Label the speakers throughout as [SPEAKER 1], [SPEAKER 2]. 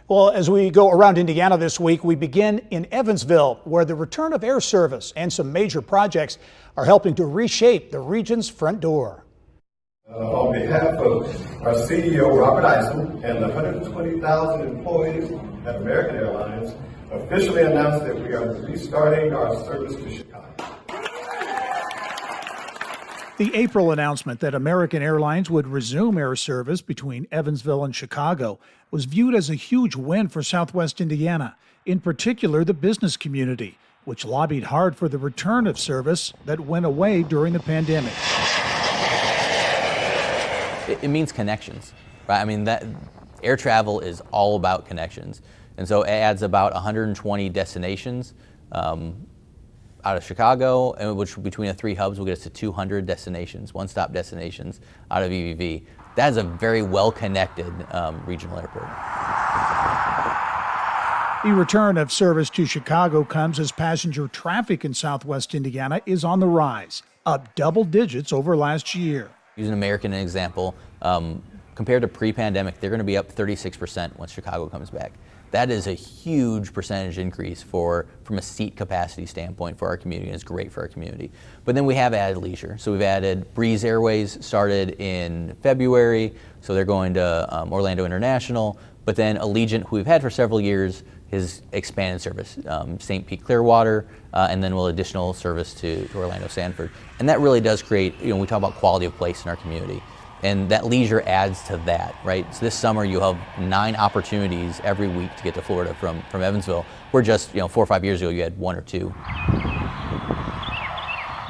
[SPEAKER 1] Well, as we go around Indiana this week, we begin in Evansville, where the return of air service and some major projects are helping to reshape the region's front door.
[SPEAKER 2] On behalf of our CEO, Robert Eisen, and the 120,000 employees at American Airlines, officially announce that we are restarting our service to Chicago.
[SPEAKER 1] The April announcement that American Airlines would resume air service between Evansville and Chicago was viewed as a huge win for Southwest Indiana, in particular the business community, which lobbied hard for the return of service that went away during the pandemic.
[SPEAKER 3] It means connections, right? I mean, that air travel is all about connections. And so it adds about 120 destinations out of Chicago, and which between the three hubs will get us to 200 destinations, one-stop destinations out of EVV. That is a very well-connected regional airport.
[SPEAKER 1] The return of service to Chicago comes as passenger traffic in Southwest Indiana is on the rise, up double digits over last year.
[SPEAKER 3] Using American as an example, compared to pre-pandemic, they're going to be up 36% once Chicago comes back. That is a huge percentage increase from a seat capacity standpoint for our community, and it's great for our community. But then we have added leisure. So we've added Breeze Airways, started in February, so they're going to Orlando International. But then Allegiant, who we've had for several years, has expanded service, St. Pete Clearwater, and then will additional service to Orlando Sanford. And that really does create, we talk about quality of place in our community. And that leisure adds to that, right? So this summer you have 9 opportunities every week to get to Florida from Evansville. We're just, 4 or 5 years ago, you had 1 or 2.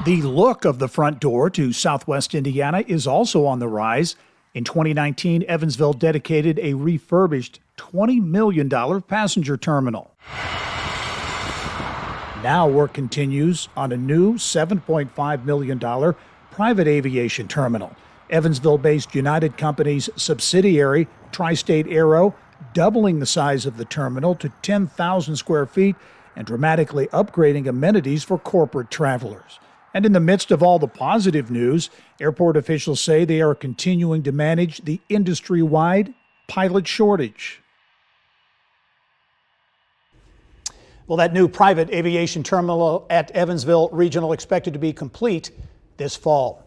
[SPEAKER 1] The look of the front door to Southwest Indiana is also on the rise. In 2019, Evansville dedicated a refurbished $20 million passenger terminal. Now work continues on a new $7.5 million private aviation terminal. Evansville-based United Company's subsidiary, Tri-State Aero, doubling the size of the terminal to 10,000 square feet and dramatically upgrading amenities for corporate travelers. And in the midst of all the positive news, airport officials say they are continuing to manage the industry-wide pilot shortage. Well, that new private aviation terminal at Evansville Regional expected to be complete this fall.